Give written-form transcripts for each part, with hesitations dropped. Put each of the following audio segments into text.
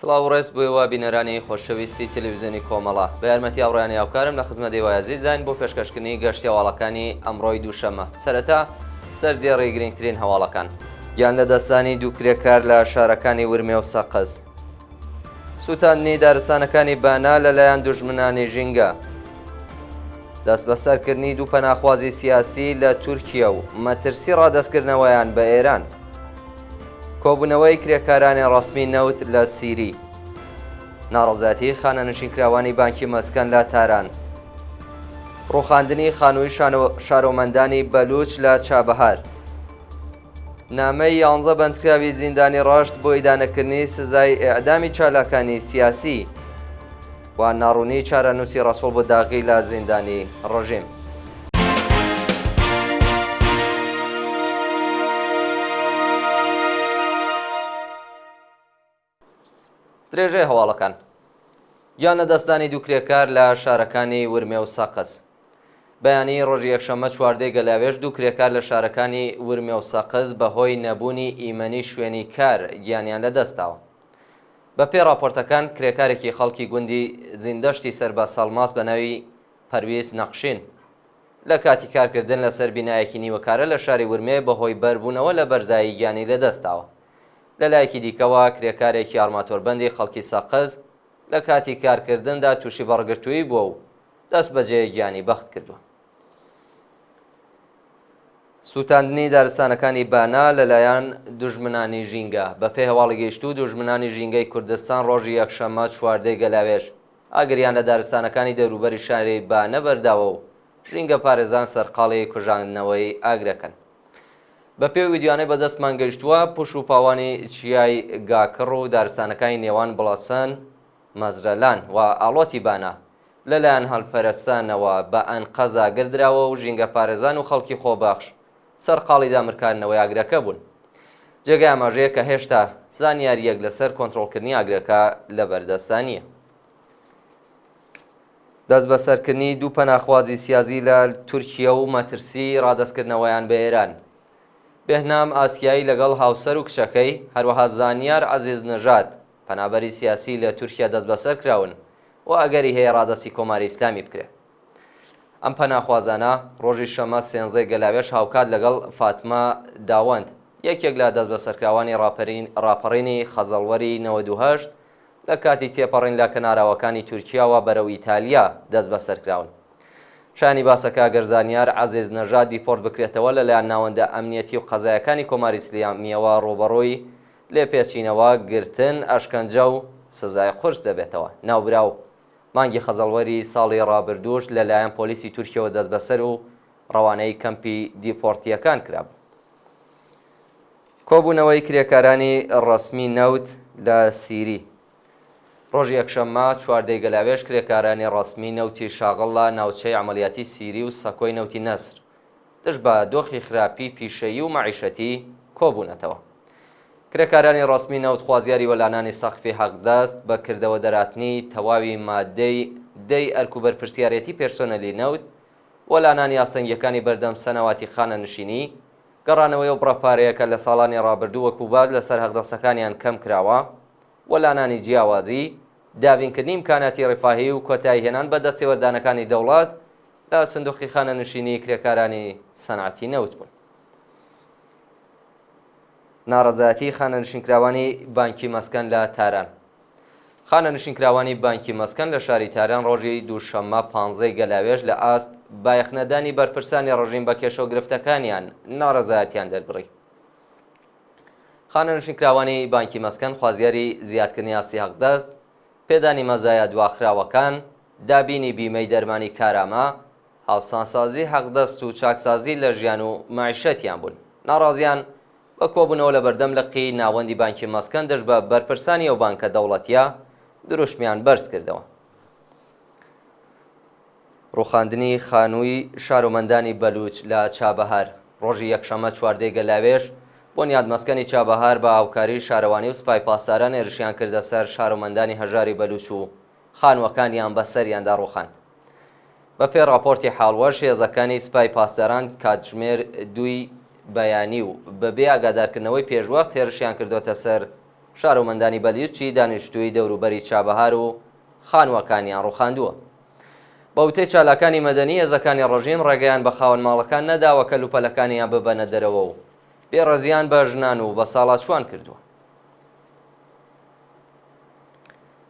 سڵاو ڕێز بوویەوە بینەرانی خۆشەویستی تەلەڤیزیۆنی کۆمەڵە بە یارمەتی هاوڕێیانی هاوکارم لە خزمەت ئێوەیەزی زین بۆ پێشکەشکردنی گەشتی هەواڵەکانی ئەمڕۆی دووشەممە. سەرەتا سەردێڕی گرنگترین هەواڵەکان. گیان لە دەستانی دوو کرێکار لە شارەکانی ورمێ و سەقز. سووتاندنی دارستانەکانی بانا لەلایەن دوژمنانی ژینگە. دەست بەسەرکردنی دوو پەناخوازی سیاسی لە تورکیا و مەترسی ڕادەستکردنەوەیان بە ئێران. کۆبوونەوەی کرێکارانی ڕەسمی نەوت لە سیری. ناڕەزایەتی خانەنشینکراوانی بانکی مەسکەن لە تاران. ڕووخاندنی خانووی شارۆمەندانی بەلوچ لە چابەهار. نامەی 11 بەندکراوی زیندانی ڕەشت بۆ ئیدانەکردنی سزای ئێعدامی چالاکانی سیاسی و ناڕوونی چارەنووسی ڕەسوڵ بۆ داغی لە زیندانی ڕژیم. درێژەی هەواڵەکان. گیان لە دەستانی دوو کرێکار لە شارەکانی ورمێ و سەقز. بەیانی ڕۆژی یەکشەممە چواردەی گەلاوێژ دوو کرێکار لە شارەکانی ورمێ و سەقز بەهۆی نەبوونی ئیمەنی شوێنی کار گیانیان لەدەستاوە. بە پێی راپۆرتەکان کرێکارێکی خەڵکی گوندی زیندەشتی سەر بە سەڵماس بە ناوی پەرویز نەقشین لە کاتی کارکردن لەسەر بینایەکی نیوەکارە لە شاری ورمێ بەهۆی بەربوونەوە لە بەرزایی گیانی لەدەستاوە. لە لایەکی دیکەوە کرێکارێکی ئارماتۆربەندی خەڵکی سەقز لە کاتی کارکردندا تووشی بەڕگرتووی بووە و دەست بەجێ گیانی بەخت کردووە. سووتاندنی دارستانەکانی بانا لەلایەن دوژمنانی ژینگە. بە پێی هەواڵی گەیشتوو دوژمنانی ژینگەی کوردستان ڕۆژی یەکشەممە چواردەی گەلاوێژ ئاگریان لە دارستانەکانی دەوروبەری شاری بانە بەرداوە و ژینگە پارێزان سەرقاڵی کوژاندنەوەی ئاگرەکەن. بە پێی ویدیوانەی بەدەستمان گەیشتووە پوش و پاوانی چیای گاکڕ و دارستانەکانی نێوان بڵاسەن مەزرەلان و ئاڵۆتی بانا لەلایەن هەڵپەرستانەوە بە ئەنقەزا گردراوە و ژینگە پارێزان و خەڵکی خۆبەخش سەرقاڵی دامرکاردنەوەی ئاگرەکە بوون. جێگای ئاماژەیە کە هێشتا زانیاریەک لەسەر کۆنتڕۆڵکردنی ئاگرەکە لەبەردەستا نییە. دەست بەسەرکردنی دوو پەناخوازی سیاسی لە تورکیا و مەترسی ڕادەستکردنەوەیان بە ئێران. بێهنام ئاسیایی لەگەڵ هاوسەر و کچەکەی هەروەها زانیار عەزیز نەژاد پەنابەری سیاسی لە تورکیا دەست بەسەر کراون و ئەگەری هەیە ڕادەستی کۆماری ئیسلامی بکرێت. ئەم پەناخوازانە ڕۆژی شەمە سێنزەی گەلاوێژ هاوکات لەگەڵ فاتمە داوەند یەکێک لە دەست بەسەرکراوانی ڕاپەڕینی خەزەڵوەری 98 لە کاتی تێپەڕین لە کەناراوەکانی تورکیاوە بەرەو ئیتالیا دەست بەسەرکراون. شانی باسەکە گەرزانیار عەزیز نەژاد دیپۆرت بکرێتەوە لەلایەن ناوەندە ئەمنیەتی و قەزایەکانی کۆماری ئیسلامیەوە ڕوبەڕووی لێپێچینەوە گرتن ئەشکەنجە و سزای قورس دەبێتەوە. ناوبراو مانگی خەزەڵوەری ساڵی ڕابردووش لەلایەن پۆلیسی تورکیەوە دەست بەسەر و ڕەوانەی کەمپی دیپۆرتیەکان کرابوو. کۆبوونەوەی کرێکارانی ڕەسمی نەوت لە سیری. ڕۆژی یەکشەممە چواردەی گەلاوێژ کرێکارانی ڕەسمی نەوتی شاغڵ لە ناوچەی عەمەلیاتی سیری و سەکۆی نەوتی نەسر دژ بە دۆخی خراپی پیشەیی و مەعیشەتی کۆبوونەتەوە. کرێکارانی ڕەسمی نەوت خوازیاری وەلانانی سەقفی حەقدەست بە کردەوە دەراتنی تەواوی مادەی دەی ئەرک و بەرپرسیارەتی پێرسۆنەلی نەوت وەلانانی ئاستەنگیەکانی بەردەم سەنەواتی خانەنشینی گەڕانەوەی و بڕەپارەیەکە لە ساڵانی ڕابردوو وەکوبات لەسەر حەقدەستەکانیان کەم کراوە وەلانانی جیاوازی دابینکردنی ئیمکاناتی ڕیفاهی و کۆتایی هێنان بە دەستێوەردانەکانی دەوڵات لە سندوقی خانەنشینی کرێکارانی سەنعەتی نەوت بوون. ناڕەزایەتی خانەنشینکراوانی بانکی مەسکەن لە تاران. خانەنشینکراوانی بانکی مەسکەن لە شاری تاران ڕۆژی دووشەممە 15 گەلاوێژ لە ئاست بایەخنەدانی بەرپرسانی ڕژیم بە کێشە و گرفتەکانیان ناڕەزایەتیان دەربڕی. خانەنشینکراوانی بانکی مەسکەن خوازیاری زیادکردنی ئاستی حەقدەست، پێدانی مەزایە دواخراوەکان، دابینی بیمەی دەرمانی کارامە، هاوسانسازی حەقدەست و چاکسازی لە ژیان و مەعیشەتیان بوون. ناڕازیان بە کۆبوونەوە لە بەردەم لەقی ناوەندی بانکی مەسکەن دەست بە بەرپرسانی ئەو بانکە دەوڵەتیە دروشمیان بەرز کردەوە. ڕووخاندنی خانووی شارۆمەندانی بەلوچ لە چابەهار. ڕۆژی یەکشەممە چواردەی گەلاوێژ بۆنیاد مەسکەنی چابەهار بە هاوکاری شارەوانی و سوپای پاسداران هێرشیان کردە سەر شارۆمەندانی هەژاری بەلوچ و خانووەکانیان بەسەریاندا ڕووخاند. بە پێی راپۆرتی حاڵوەش هێزەکانی سوپای پاسداران کاتژمێر 2 بەیانی و بەبێ ئاگادارکردنەوەی پێشوەخت هێرشیان کردوتە سەر شارۆمەندانی بەلیوچی دانیشتووی دەوروبەری چابەهار و خانووەکانیان ڕوخاندووە. بە وتەی چالاکانی مەدەنی هێزەکانی ڕژیم ڕێگەیان بە خاوەن ماڵەکان نەداوە کە لوپەلەکانیان ببەنە دەرەوە و بێڕەزیان بە ژنان و بە ساڵاتچوان کردووە.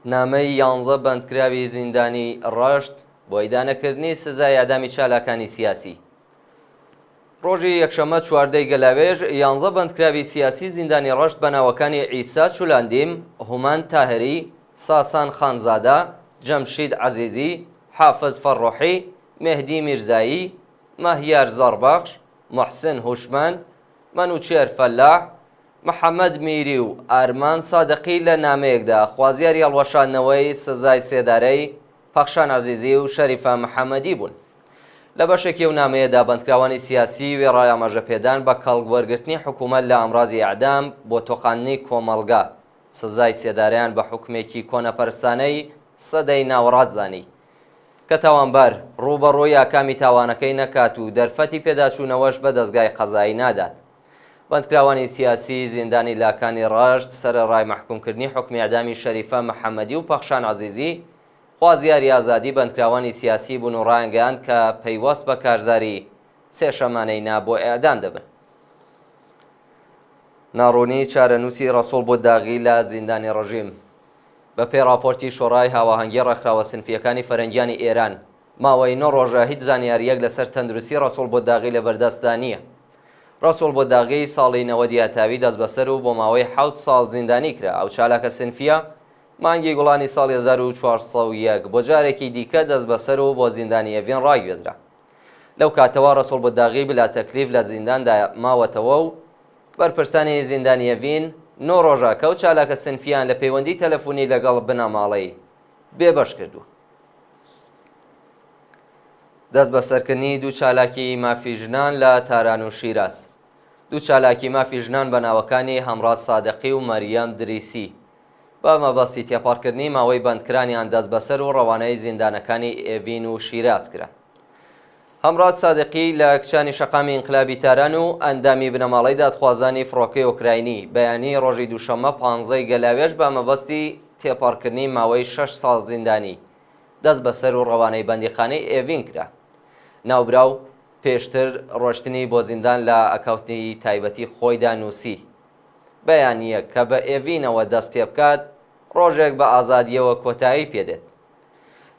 نامەی 11 بەندکراوی زیندانی ڕەشت بۆ ئیدانەکردنی سزای ئەعدامی چالاکانی سیاسی. ڕۆژی یەکشەممە 14 گەلاوێژ 11 بەندکراوی سیاسی زیندانی ڕەشت بە ناوەکانی عیسا چولاندیم، هومان تاهری، ساسان خانزادە، جەمشید عەزیزی، حافز فەڕۆحی، مهدی میرزایی، مەهیار زەڕبەخش، محسن هوشمەند، مەنوچێر فەلاح، محەممەد میری و ئارمان سادقی لە نامەیەکدا خوازیاری هەڵوەشاندنەوەی سزای سێدارەی پەخشان عەزیزی و شەریفە محەممەدی بوون. لە بەشێکی ئەو نامەیەدا بەندکراوانی سیاسی وێڕای ئاماژەپێدان بە کەڵگوەرگرتنی حکوومەت لە ئەمڕازی ئەعدام بۆ تۆقاندنی کۆمەڵگا سزای سێداریان بە حکومێکی کۆنەپەرستانەی سەدەی ناوەڕات زانی کە تاوانبار ڕوبەڕۆی ئاکامی تاوانەکەی نەکات و دەرفەتی پێداچوونەوەش بە دەستگای قەزایی نادات. بەندکراوانی سیاسی زیندانی لاکانی ڕەشت سەرەڕای مەحکومکردنی حکمی ئەعدامی شەریفە محەممەدی و پەخشان عەزیزی خوازیاری ئازادی بەندکراوانی سیاسی بوون و ڕایانگەیاند کە پەیوەست بە کارزاری سێ شەمانەی نا بۆ ئێعدام دەبن. ناڕوونی چارەنووسی ڕەسوڵ بۆ داغی لە زیندانی ڕژیم. بە پێی راپۆرتی شۆڕای هاواهەنگی ڕێکخراوە سنفیەکانی فەرەنگیانی ئێران ماوەی 9 ڕۆژە هیچ زانیاریەک لەسەر تەندروستی ڕەسوڵ بۆ داغی لە بەردەستدا نییە. ڕەسوڵ بۆ داغی ساڵی 90 یاتاوی دەست بەسەر و بۆ ماوەی 7 ساڵ زیندانی کرا. ئەو چالاکە سنفیە مانگی گوڵانی ساڵی 1401 بۆ جارێکی دیکە دەست بەسەر و بۆ زیندانی ئەڤین ڕاگوێزرا. لەو کاتەوە ڕەسوڵ بۆ داغی بلا تەکلیف لە زینداندا ماوەتەوە و بەرپرسانی زیندانی ئەڤین 9 ڕۆژە کە ئەو چالاکە سنفیان لە پەیوەندی تەلەفۆنی لەگەڵ بنەماڵەی بێبەش کردووە. دەست بەسەرکردنی دوو چالاکی مافی ژنان لە تاران و شیراز. دوو چالاکی مافی ژنان بە ناوەکانی هەمڕاز سادقی و مەریەم دریسی بە مەبەستی تێپەڕکردنی ماوەی بەندکرانیان دەست بەسەر و ڕەوانەی زیندانەکانی ئێڤین و شیراز کرا. هەمڕاز سادقی لە کچانی شەقامی ئینقلابی تاران و ئەندامی بنەماڵەی دادخوازانی فڕۆکەی ئۆکراینی بەیانی ڕۆژی دووشەممە 15 گەلاوێژ بە مەبەستی تێپەڕکردنی ماوەی 6 ساڵ زیندانی دەست بەسەر و ڕەوانەی بەندیخانەی ئێڤین کرا. ناوبراو پێشتر ڕۆشتنی بۆ زیندان لە ئەکاوتی تایبەتی خۆیدا نووسی بەیانیە کە بە ئێڤینەوە دەست پێ بکات ڕۆژێک بە ئازادیەوە کۆتایی پێدێت.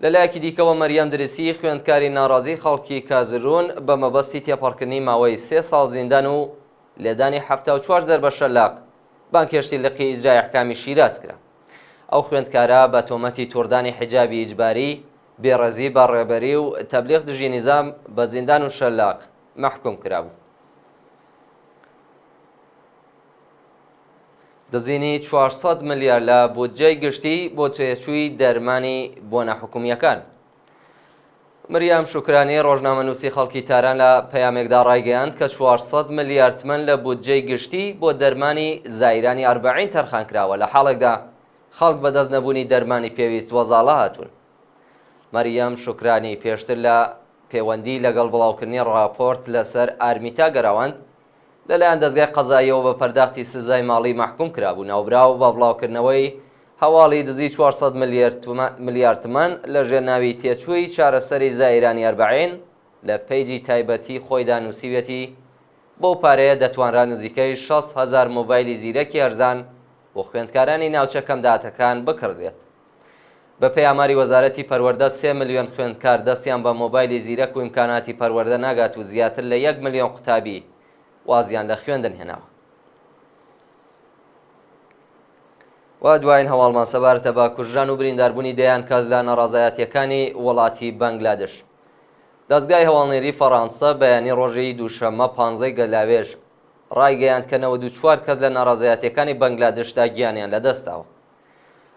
لەلایەکی دیکەوە مەریەم دریسی خوێندکاری ناڕازی خەڵکی کازرون بە مەبەستی تێپەڕکردنی ماوەی 3 ساڵ زیندان و لێدانی 74 زەربە شەلاق بانکێشتی لقی ئیجرای ئەحکامی شیراز کرا. ئەو خوێندکارە بە تۆمەتی تووردانی حیجابی ئیجباری، بێڕەزی بە ڕێبەری و تەبلیغ دژی نیزام بە زیندان و شەلاق مەحکوم کرابوو. دەزینی 400 ملیار لە بودجەی گشتی بۆ توێچووی دەرمانی بۆ نەحکومیەکان. مریام شوکرانی ڕۆژنامەنووسی خەڵکی تاران لە پەیامێکدا ڕایگەیاند کە 400 ملیار تمەن لە بودجەی گشتی بۆ دەرمانی زایرانی 40 تەرخان کراوە لە حاڵێکدا خەڵک بەدەست نەبوونی دەرمانی پێویست وەزاڵە هاتوون. مەریەم شوکرانی پێشتر لە پەیوەندی لەگەڵ بڵاوکردنی ڕاپۆرت لەسەر ئارمیتا گەراوند لەلایەن دەستگای قەزاییەوە بە پەرداختی سزای ماڵی مەحکوم کرابوو. ناوبراو بە بڵاوکردنەوەی هەواڵی دزی 400 ملیار تمەن لە ژێرناوی تێچووی چارەسەری زایرانی 40 لە پەیجی تایبەتی خۆیدا نووسیوێتی بۆ پارەیە دەتوانرا نزیکەی 6,000 مۆبایلی زیرەکی هەرزان بۆ خوێندکارانی ناوچەکەم داهاتەکان بکڕدرێت. بە پێی ئاماری وەزارەتی پەروەردە 3 ملیۆن خوێندکار دەستیان بە مۆبایلی زیرەک و ئیمکاناتی پەروەردە ناگات و زیاتر لە 1 ملیۆن قوتابی وازیان لە خوێندن هێناوە. و دوایین هەواڵمان سەبارەتە بە کوژران و برینداربوونی دەیان کەس لە نەڕازایەتیەکانی وڵاتی بەنگلادێش. دەستگای هەواڵنێری فەڕەنسا بەیانی ڕۆژی دووشەممە 15 گەلاوێژ ڕایگەیاند کە 94 کەس لە ناڕازایەتیەکانی بەنگلادێشدا گیانیان لەدەستاوە.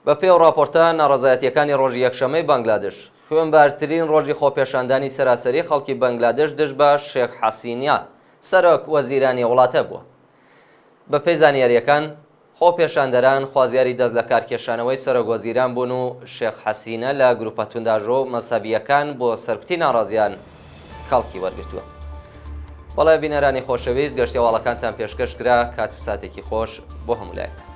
بە پێی ڕاپۆرتە ناڕازایەتیەکانی ڕۆژی یەکشەمەی بەنگلادێش خوێنبارترین ڕۆژی خۆپێشاندانی سەراسەری خەڵکی بەنگلادێش دژ بە شێخ حەسینیا سەرۆک وەزیرانی وڵاتە بووە. بە پێی زانیاریەکان خۆپێشاندەران خوازیاری دەست لە کارکێشانەوەی سەرۆک وەزیران بوون و شێخ حەسینە لە گروپە تونداژۆ مەسەبیەکان بۆ سەرکوتی ناڕازیان کەڵکی وەرگرتووە. بەڵێ بینەرانی خۆشەویست گەشتی هەواڵەکانتان پێشکەش کرا. کات و ساتێکی خۆش بۆ هەموو لایەک.